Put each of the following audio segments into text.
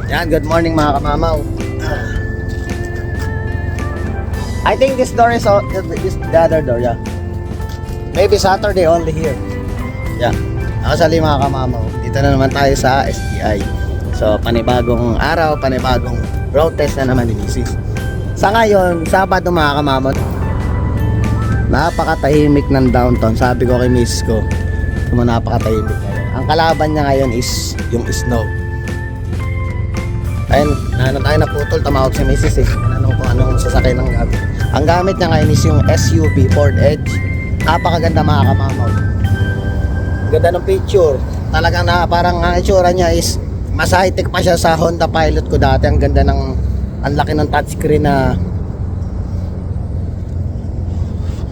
Yan, good morning mga kamamaw. I think this door is the other door, yeah. Maybe Saturday only here. Yeah. Nakasali mga kamamaw. Dito na naman tayo sa STI. So, panibagong araw, panibagong road test na naman ni Mrs. Sa ngayon, Sabado mga kamamaw. Napakatahimik ng downtown. Sabi ko kay Mrs. ko, napakatahimik ngayon. Ang kalaban niya ngayon is yung snow. Ayun, tayo naputol, tumawag si Mrs. Ano kung anong sasakay ng gamit. Ang gamit niya ngayon is yung SUV Ford Edge. Napakaganda mga kamamaw. Ganda ng picture. Talagang parang ang itsura niya is mas high-tech pa siya sa Honda Pilot ko dati. Ang ganda ng, ang laki ng touchscreen na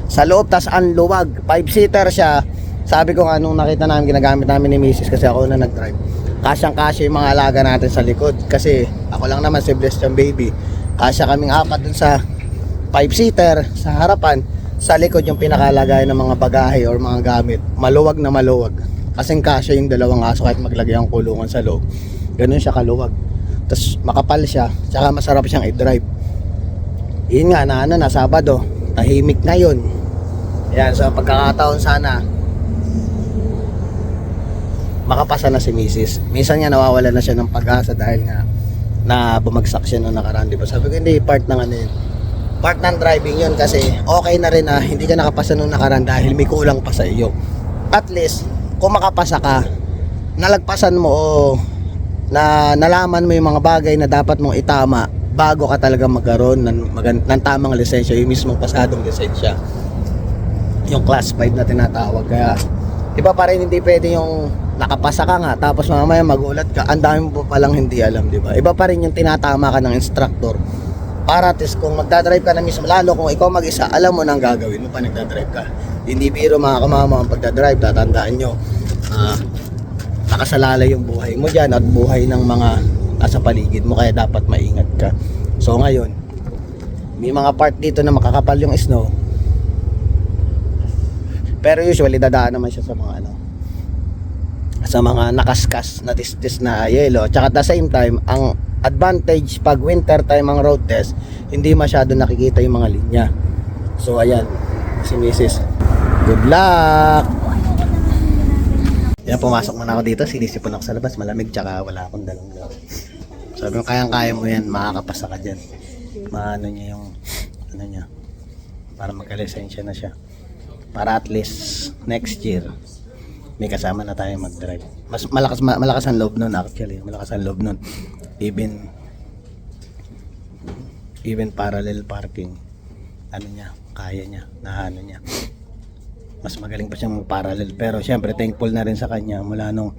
sa loob, tas ang luwag. 5-seater siya. Sabi ko nga nung nakita namin, ginagamit namin ni Mrs. kasi ako na nag-drive. Kasyang-kasya yung mga alaga natin sa likod. Kasi ako lang naman si Bless yung baby. Kasya kaming apat dun sa 5-seater sa harapan. Sa likod yung pinakalagay ng mga bagahe or mga gamit. Maluwag na maluwag. Kasing kasya yung dalawang aso kahit maglagay ang kulungan sa loob. Ganun siya kaluwag. Tapos makapal siya. Tsaka masarap siyang i-drive. Yun nga na Sabado. Tahimik na yun. Yan, so pagkakataon sana makapasa na si Mrs. Minsan nga nawawala na siya ng pag-asa dahil nga na bumagsak siya nung nakaraan, di ba? Sabi ko hindi, part ng ano yun, part ng driving yun, kasi okay na rin na hindi ka nakapasa nung nakaraan dahil may kulang pa sa iyo. At least kung makapasa ka, nalagpasan mo o nalaman mo yung mga bagay na dapat mong itama bago ka talaga magkaroon ng tamang lisensya, yung mismong pasadong lisensya, yung class 5 na tinatawag. Kaya iba pa rin, hindi pwede yung nakapasa ka nga tapos mamaya magulat ka, ang dami mo palang hindi alam, di ba? Iba pa rin yung tinatama ka ng instructor para at least kung magdadrive ka na mismo, lalo kung ikaw mag-isa, alam mo nang gagawin mo pa nagdadrive ka. Hindi biro mga kamama ang pagdadrive. Tatandaan nyo, nakasalalay yung buhay mo dyan at buhay ng mga nasa paligid mo, kaya dapat maingat ka. So ngayon, may mga part dito na makakapal yung snow, pero usually dadaan naman siya sa mga nakaskas na tistis na yelo. Tsaka at the same time, ang advantage pag winter time ang road test, hindi masyado nakikita yung mga linya. So ayan, si Mrs. Good luck! Yan, pumasok muna ako dito, sinisipon ako sa labas, malamig, tsaka wala akong dalang gamit. Sabi ko, kayang-kaya mo yan, makakapasa ka dyan. Maano niya yung ano niya, para magka-lisensya na siya, para at least next year may kasama na tayo mag-drive. Mas malakas ang loob nun actually. Malakas ang loob nun. Even parallel parking, ano niya, kaya niya, ano niya. Mas magaling pa siyang mag-parallel. Pero syempre thankful na rin sa kanya mula nung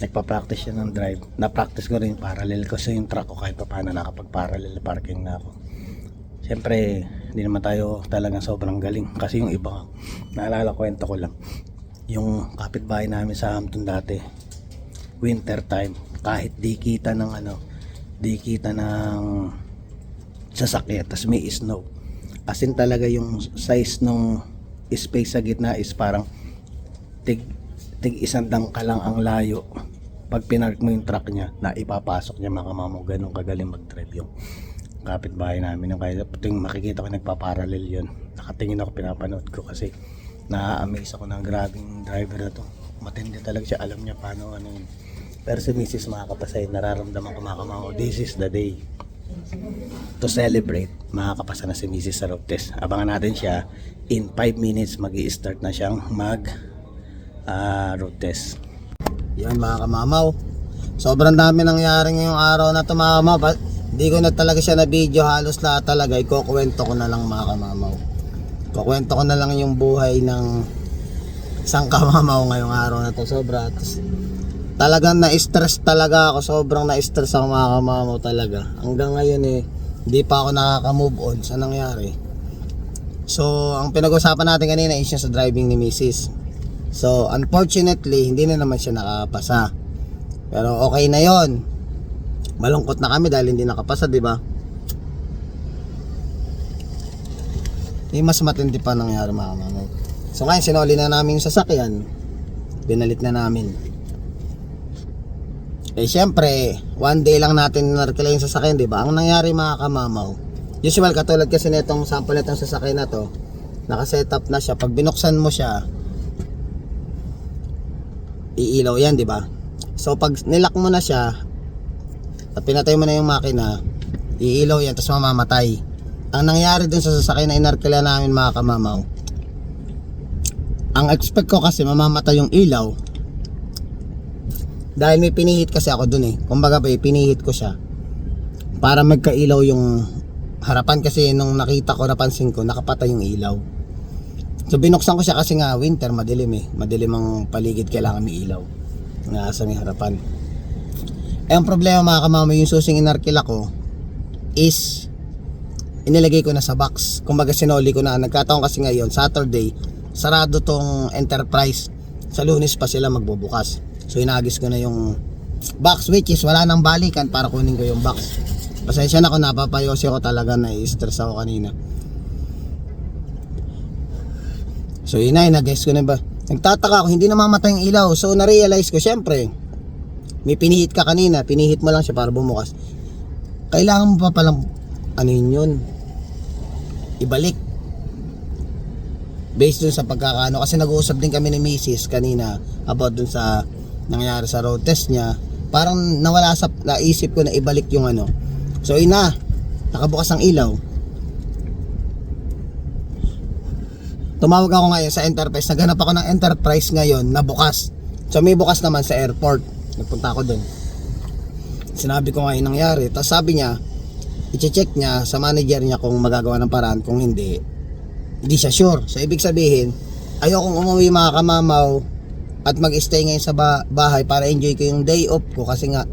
nagpa-practice siya ng drive. Na-practice ko rin parallel kasi yung truck ko kahit pa paano nakapag-parallel parking na ako. Syempre hindi naman tayo talagang sobrang galing kasi yung iba, naalala, kwento ko lang. Yung kapitbahay namin sa Hampton dati, winter time, kahit di kita ng sasakyan, tas may snow, as in talaga yung size nung space sa gitna is parang tig isang dangka lang ang layo. Pag pinark mo yung truck niya, na ipapasok niya, makamamo, ganun kagaling mag-drive yung kapitbahay namin. Yung kaya tuwing makikita ko nagpa-parallel yun, nakatingin ako, pinapanood ko kasi na-amaze ako ng grabing driver na to. Matindi talaga siya, alam niya paano ano yun. Pero si Mrs. makakapasay, nararamdaman ko mga kamamo, this is the day to celebrate. Makakapasa na si Mrs. sa road test. Abangan natin siya, in 5 minutes magi-start na siyang mag road test. Yan mga kamamaw, sobrang dami nangyari ngayong araw na to mga kamamaw. Hindi ko na talaga siya na video, halos lahat talaga ikukwento ko na lang mga kamamaw. Kukwento ko na lang yung buhay ng isang kamamaw ngayong araw na to. Sobra, talagang na-stress talaga ako. Sobrang na-stress ako mga kamamaw talaga. Hanggang ngayon hindi pa ako nakaka-move on sa nangyari. So ang pinag-usapan natin kanina is yung sa driving ni Mrs. So unfortunately hindi na naman siya nakapasa, pero okay na yon. Malungkot na kami dahil hindi nakapasa, di ba? Mas matindi pa nangyari mga kamamaw. So ngayon sinoli na namin yung sasakyan, binalit na namin. Eh syempre, one day lang natin narkila yung sasakyan, di ba? Ang nangyari mga kamamaw, usual katulad kasi nitong sample nitong sasakyan na to, naka-setup na siya. Pag binuksan mo siya, iilaw yan, di ba? So pag nilock mo na siya at pinatay mo na yung makina, iilaw yan, tapos mamamatay. Ang nangyari dun sa sasakyan na inarkila namin mga kamamaw, ang expect ko kasi mamamatay yung ilaw dahil may pinihit kasi ako dun eh. Kumbaga ba, pinihit ko siya para magkailaw yung harapan, kasi nung nakita ko, napansin ko, nakapatay yung ilaw. So binuksan ko siya kasi nga winter, madilim eh. Madilim ang paligid, kailangan may ilaw nga sa may harapan. Eh ang problema mga kamama, yung susing inarkila ko is inilagay ko na sa box. Kumbaga sinoli ko na. Nagkataon kasi ngayon, Saturday, sarado tong Enterprise. Sa Lunes pa sila magbubukas. So inagis ko na yung box, which is wala nang balikan para kunin ko yung box. Pasensya na ako, napapayose ko talaga, na-stress ako kanina. So yun na, inagis ko na ba. Nagtataka ako, hindi na mamatay yung ilaw. So na-realize ko, syempre, may pinihit ka kanina, pinihit mo lang siya para bumukas. Kailangan mo pa palang, ano yun, ibalik. Based dun sa pagkakaano, kasi nag-uusap din kami ni Mrs. kanina about dun sa nangyari sa road test niya. Parang nawala sa naisip ko na ibalik yung ano. So ina, nakabukas ang ilaw. Tumawag ako ngayon sa Enterprise. Naghanap ako ng Enterprise ngayon na bukas. So may bukas naman sa airport. Nagpunta ako dun. Sinabi ko nga yung nangyari. Tapos sabi niya, i-check niya sa manager niya kung magagawa ng paraan. Kung hindi siya sure. So ibig sabihin, ayokong umuwi mga kamamaw at mag-stay ngayon sa bahay para enjoy ko yung day off ko, kasi nga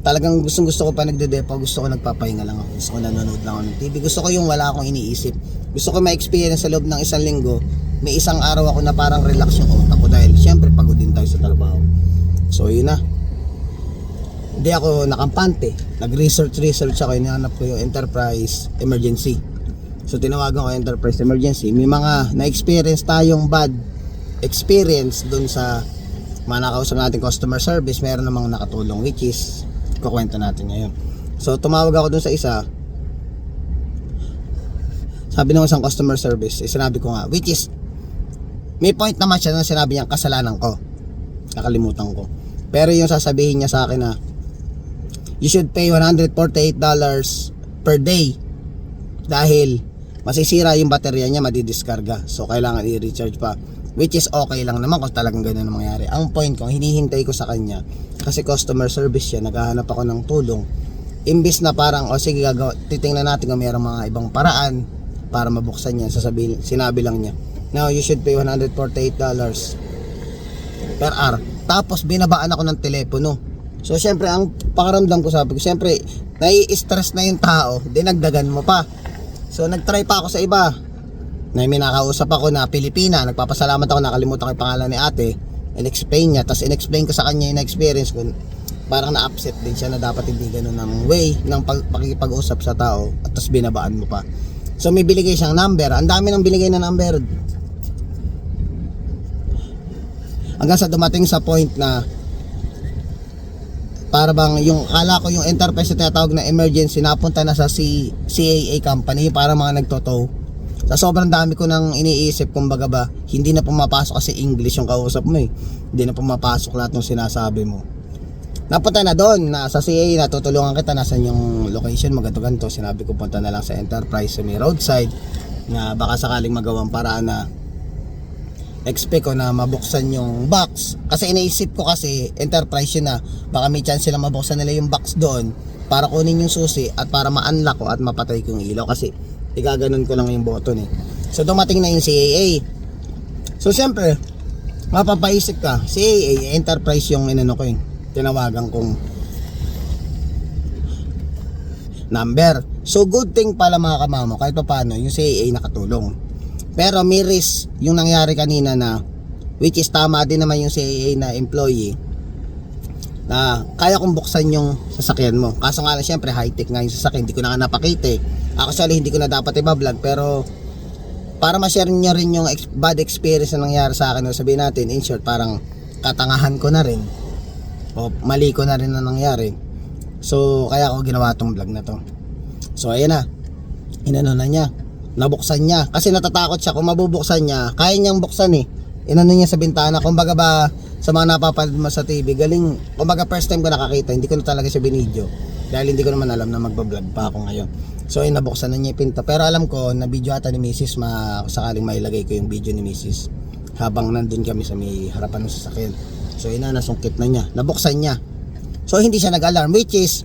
talagang gusto ko pa nagde-depo, gusto ko nagpapahinga lang ako, gusto ko nanonood lang ako ng TV, gusto ko yung wala akong iniisip, gusto ko ma-experience sa loob ng isang linggo, may isang araw ako na parang relax yung utak ko, dahil syempre pagod din tayo sa trabaho. So yun na, hindi ako nakampante, nag-research ako, hinahanap ko yung Enterprise Emergency. So tinawagan ko Enterprise Emergency. May mga na-experience tayong bad experience dun sa mga nakausap natin customer service. Meron namang nakatulong, which is kukwento natin ngayon. So tumawag ako dun sa isa. Sabi ng isang customer service, sinabi ko nga, which is may point naman siya na sinabi niya kasalanan ko, nakalimutan ko. Pero yung sasabihin niya sa akin na you should pay $148 per day dahil masisira yung baterya niya, madidiskarga. So kailangan i-recharge pa, which is okay lang naman kung talagang ganun ang mangyari. Ang point ko, hinihintay ko sa kanya kasi customer service siya, naghahanap ako ng tulong. Imbis na parang, o sige, titingnan natin kung mayroong mga ibang paraan para mabuksan yan. Sinabi lang niya, now you should pay $148 per hour. Tapos binabaan ako ng telepono. So syempre ang pakaramdam ko, sabi ko, syempre nai-stress na yung tao, dinagdagan mo pa. So nagtry pa ako sa iba, na may nakausap ako na Pilipina. Nagpapasalamat ako, nakalimutan ko yung pangalan ni ate. In-explain niya, tapos in-explain ko sa kanya yung experience ko. Parang na-upset din siya na dapat hindi ganun ng way ng pakikipag-usap sa tao, at tapos binabaan mo pa. So may binigay siyang number, ang dami nang binigay na number, hanggang sa dumating sa point na para bang yung kala ko yung Enterprise na tinatawag na emergency napunta na sa CAA company para mga nagtotow. Sa sobrang dami ko nang iniisip, kumbaga ba, hindi na pumapasok kasi English yung kausap mo eh. Hindi na pumapasok lahat ng sinasabi mo. Napunta na doon, na sa CAA, natutulungan kita, nasan yung location mo, ganito. Sinabi ko punta na lang sa Enterprise sa may roadside, na baka sakaling magawang paraan na expect ko na mabuksan yung box. Kasi iniisip ko kasi Enterprise yun na baka may chance sila mabuksan nila yung box doon para kunin yung susi at para ma-unlock ko at mapatay ko yung ilaw, kasi igaganon ko lang yung button eh. So dumating na yung CAA. So siyempre mapapaisip ka, CAA Enterprise yung inano ko eh, tinawagan kong number. So good thing pala mga kamamo, kahit pa paano yung CAA nakatulong. Pero may risk yung nangyari kanina, na which is tama din naman yung CAA na employee, na kaya kong buksan yung sasakyan mo. Kaso nga lang syempre high tech nga yung sasakyan, hindi ko na nga napakita eh. Actually hindi ko na dapat i-vlog, pero para ma-share nyo rin yung bad experience na nangyari sa akin, sabihin natin in short, parang katangahan ko na rin o mali ko na rin na nangyari. So kaya ako ginawa tong vlog na to. So ayan na, inano na niya, nabuksan niya kasi natatakot siya kung mabubuksan niya, kaya niyang buksan eh. Inano niya sa bintana, kumbaga ba sa mga napapanood mo sa TV, galing, kumbaga first time ko nakakita, hindi ko na talaga siya binidyo dahil hindi ko naman alam na magbablog pa ako ngayon. So ayun, nabuksan na niya yung pinto, pero alam ko na video ata ni Mrs. Sakaling mailagay ko yung video ni Mrs. habang nandun kami sa may harapan ng sasakyan. So yun na, nasungkit na niya, nabuksan niya. So hindi siya nag-alarm, which is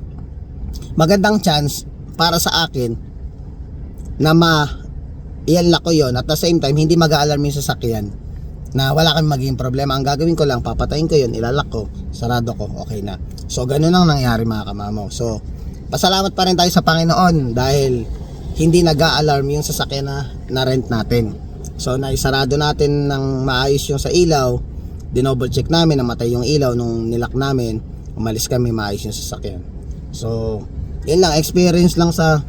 magandang chance para sa akin na i-unlock ko yun at the same time hindi mag-a-alarm yung sasakyan na wala kang magiging problema. Ang gagawin ko lang, papatayin ko yun, ilalak ko, sarado ko, okay na. So ganun ang nangyari mga kamamo. So pasalamat pa rin tayo sa Panginoon dahil hindi nag-a-alarm yung sasakyan na rent natin. So naisarado natin ng maayos yung sa ilaw, dinouble check namin, namatay yung ilaw nung nilak namin, umalis kami, maayos yung sasakyan. So yun lang, experience lang sa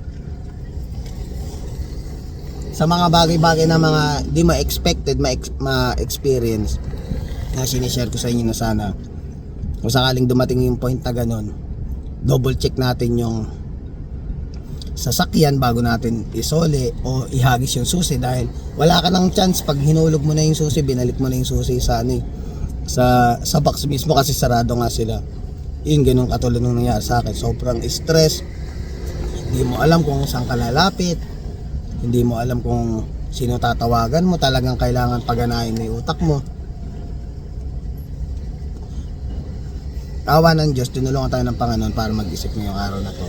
mga bagay-bagay na mga di ma-expected ma-experience na sinishare ko sa inyo na sana kung sakaling dumating yung point na ganun, double check natin yung sasakyan bago natin isole o ihagis yung susi dahil wala ka ng chance pag hinulog mo na yung susi, binalik mo na yung susi sa sa box mismo kasi sarado nga sila. Yun, ganun katulad nung nangyari sa akin, sobrang stress, hindi mo alam kung saan ka lalapit, hindi mo alam kung sino tatawagan mo, talagang kailangan paganahin mo yung utak mo. Awa ng Diyos, tinulungan tayo ng Panginoon para mag-isip ngayong araw na to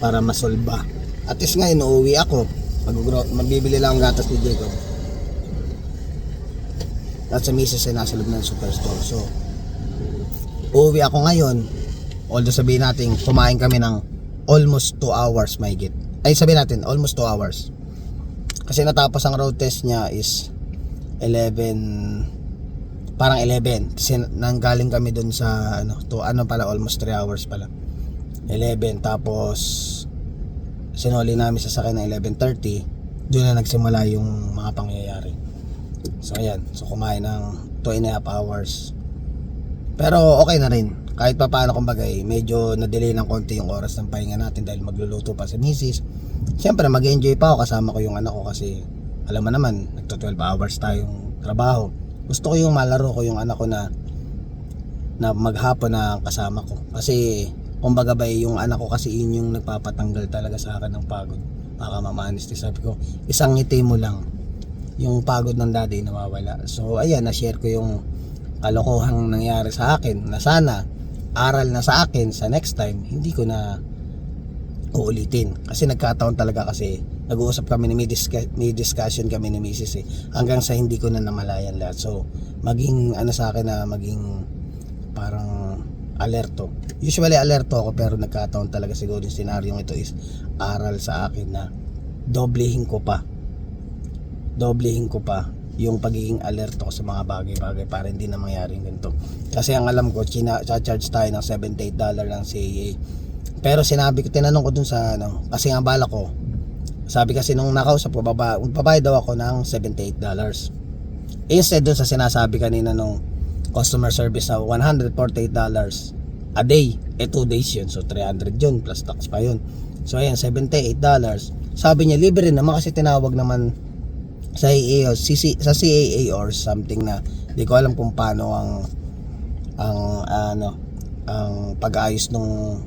para masolba. At least ngayon, uuwi ako, magbibili lang ang gatas ni Jacob at sa misis ay nasa loob ng superstore. So uuwi ako ngayon, although sabihin natin kumain kami ng almost 2 hours mahigit, ay sabihin natin almost 2 hours kasi natapos ang road test niya is 11, parang 11 kasi nanggaling kami dun sa almost 3 hours pala, 11, tapos sinoli namin sa sakay ng 11:30, doon na nagsimula yung mga pangyayari. So ayan, so kumain ng 2.5 hours, pero okay na rin kahit pa paano. Kumbaga medyo na-delay ng konti yung oras ng pahinga natin dahil magluluto pa si Mrs. Siyempre mag-enjoy pa ako, kasama ko yung anak ko kasi alam mo naman nagto 12 hours tayong trabaho. Gusto ko yung malaro ko yung anak ko na maghapon na kasama ko kasi kumbaga ba yung anak ko kasi yun yung nagpapatanggal talaga sa akin ng pagod. Baka mamanis, sabi ko isang ngiti mo lang yung pagod ng daddy nawawala. So ayan, na-share ko yung kalokohang nangyari sa akin na sana aral na sa akin sa next time hindi ko na uulitin kasi nagkataon talaga kasi nag-uusap kami may discussion kami ni Mrs. hanggang sa hindi ko na namalayan lahat. So maging sa akin na maging parang alerto, usually alerto ako pero nagkataon talaga siguro yung senaryong ito is aral sa akin na doblehin ko pa yung pagiging alerto ko sa mga bagay-bagay para hindi na mangyari ganito. Kasi ang alam ko, charge tayo ng $78 ng CAA. Pero tinanong ko dun sa kasi nga bala ko, sabi kasi nung nakausap ko, magbabayad daw ako ng $78. Instead dun sa sinasabi kanina nung customer service na $148 a day, 2 days yun, so 300 yun, plus tax pa yun. So ayan, $78. Sabi niya, libre naman kasi tinawag naman sa CAA or something na di ko alam kung paano ang pag-ayos nung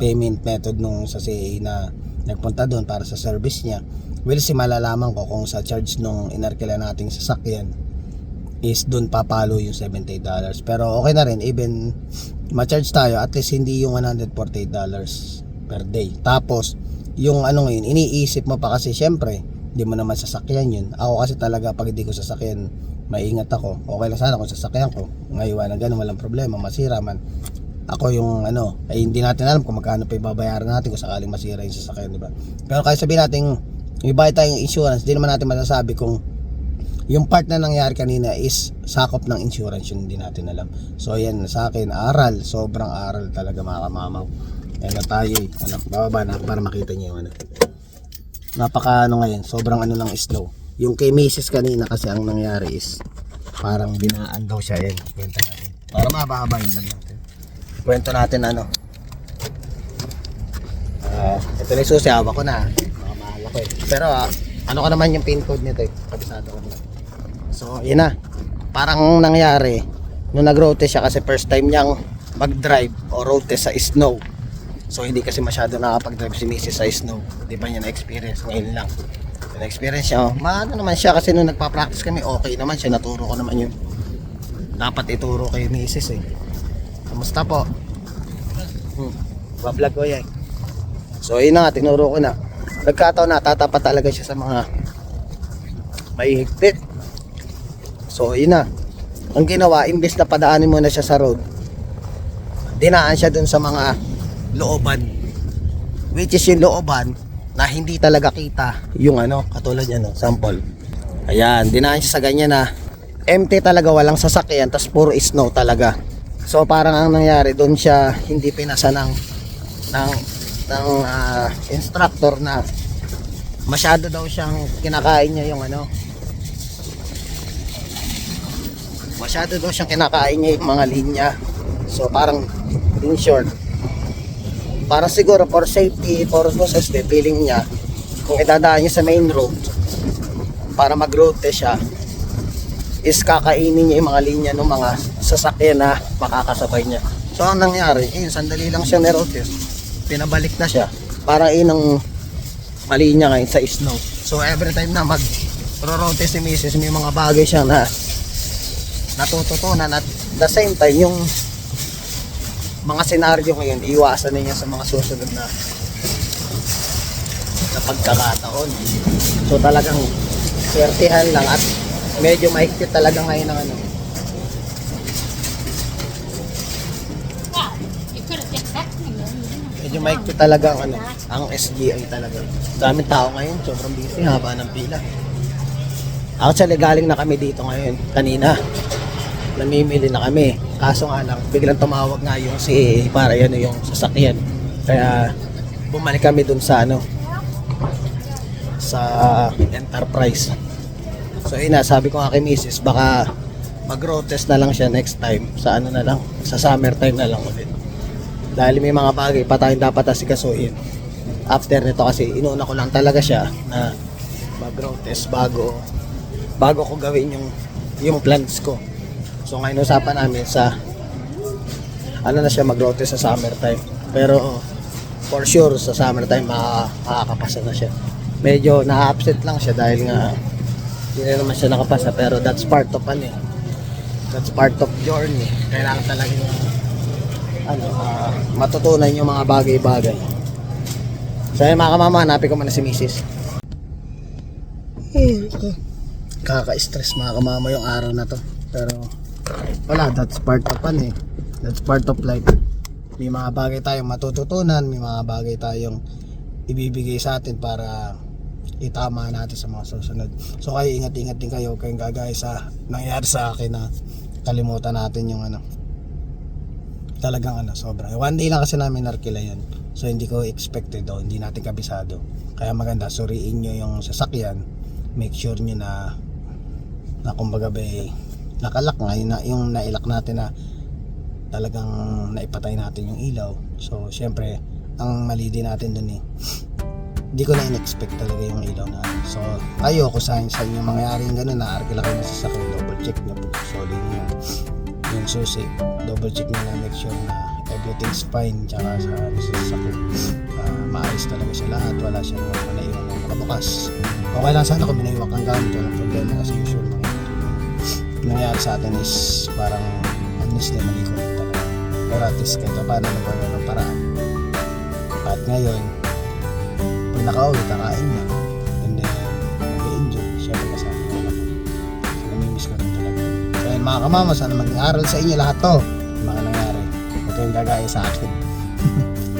payment method nung sa CAA na nagpunta doon para sa service niya. Well, malalaman ko kung sa charge nung inarkila nating sasakyan is doon papalo yung $78. Pero okay na rin, even ma-charge tayo, at least hindi yung $148 per day. Tapos yung ngayon, iniisip mo pa kasi syempre hindi mo naman sasakyan yun. Ako kasi talaga pag hindi ko sasakyan, maingat ako. Okay lang sana kung sasakyan ko, ngayon na ganun, walang problema, masira man. Ako yung hindi natin alam kung magkano pa ibabayaran natin kung sakaling masira yung sasakyan, diba? Pero kahit sabihin natin may bayad tayong insurance, di naman natin masasabi kung yung part na nangyari kanina is sakop ng insurance, yun hindi natin alam. So yan, sa akin, aral, sobrang aral talaga mga kamamaw. Yan na tayo bababa na para makita niyo yung napaka ngayon, sobrang lang slow. Yung kay Mrs. kanina kasi ang nangyari is parang binaan daw siya, yan kwenta natin para mababa yung lang natin. kwento natin ano. Ito na yung susi, hawak ko na. Baka mahal ako eh. Pero ano ka naman yung pin code nito eh. Kabisado ko na. So, yun na. Parang nangyari, nung nag-road test siya kasi first time niyang mag-drive o road test sa snow. So, hindi kasi masyado nakapag-drive si Mrs. sa snow. Di ba niya na-experience? Ngayon lang. Na-experience siya. Maano naman siya kasi nung nagpa-practice kami, okay naman siya. Naturo ko naman yun. Dapat ituro kay Mrs. eh. Kamusta po? Bablog ko yan. So yun na nga, tinuro ko na. Nagkataon na, tatapat talaga siya sa mga may higpit. So yun na. Ang ginawa, imbes na padaanin mo na siya sa road, dinaan siya dun sa mga looban. Which is yung looban na hindi talaga kita yung ano, katulad yan, no, sample. Ayan, dinaan siya sa ganyan na empty talaga, walang sasakyan, tas puro snow talaga. So parang ang nangyari, doon siya hindi pinasa ng instructor na masyado daw siyang kinakain niya yung ano, masyado daw siyang kinakain niya yung mga linya. So parang in short, para siguro for safety purposes, feeling niya kung idadaan niya sa main road para mag road test siya is kakainin niya yung mga linya ng mga sasakyan na makakasabay niya. So ang nangyari, sandali lang siya na-road test, pinabalik na siya para inang mali niya ngayon sa snow. So every time na mag-road test si Mrs., may mga bagay siya na natututunan at the same time yung mga senaryo ngayon iwasan niya sa mga susunod na pagkakataon. So talagang swertihan lang at medyo maikit talaga ngayon ng ano. Medyo maikit talaga ang ano, ang SGI talaga. Daming tao ngayon, sobrang busy, haba ng pila. Actually, galing na kami dito ngayon, kanina. Namimili na kami. Kaso nga lang, biglang tumawag nga yung si para yan yung sasakyan. Kaya bumalik kami dun sa ano, sa Enterprise. So yun na, sabi ko nga kay Mrs. baka mag-road test na lang siya next time sa ano na lang, sa summertime na lang ulit. Dahil may mga bagay pa tayong dapat asikasuhin after nito kasi inuna ko lang talaga siya na mag-road test bago ko gawin yung plans ko. So ngayon usapan namin sa ano na siya mag-road test sa summertime. Pero for sure sa summertime makakapasa na siya. Medyo na-upset lang siya dahil nga hindi na naman siya nakapasa, pero that's part of ano eh. That's part of journey. Kailangan talaga yung matutunan yung mga bagay-bagay. So yun mga kamama, hanapin ko muna si Mrs. Kaka-stress mga kamama yung araw na to. Pero wala, that's part of ano eh. That's part of life. May mga bagay tayong matututunan, may mga bagay tayong ibibigay sa atin para itama natin sa mga susunod. So kayo ingat-ingat din kayo, kayong gagaya sa nangyari sa akin na kalimutan natin yung ano. Talagang ano, sobra. One day lang kasi namin narkila yun. So hindi ko expected daw, hindi natin kabisado. Kaya maganda, suriin nyo yung sasakyan. Make sure nyo na kumbaga nakalak nga, yung nailak natin na talagang naipatay natin yung ilaw. So syempre, ang mali din natin dun eh. Hindi ko na in-expect talaga yung ilaw na. So ayoko sa inyo mangyayari yung gano'n na arkila kayo na sasakyan. Double check nyo po. Solid yung susi. Double check nyo na, make sure na everything's fine. Tsaka sa sasakyan maayos talaga siya lahat. Wala siyang naiwan ng nakabukas. Okay lang sana kung minaiwak ang gamit. Walang problema kasi usual nangyayari sa atin is parang honestly mali ko talaga. Pero at least kahit paano nagawa ng paraan. At ngayon pag nakauwi, kakain na and then mag-enjoy syempre kasama ko lang. So namimiss ko rin talaga. So yun mga kamama, sana mag-aaral sa inyo lahat to yung mga nangyari. Huwag kayong gagaya sa akin.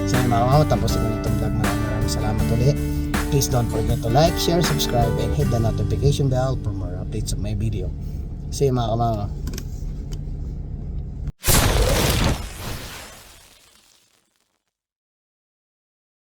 So yun mga kamama, tapos na itong vlog. Maraming salamat ulit. Please don't forget to like, share, subscribe and hit the notification bell for more updates of my video. See you mga kamama.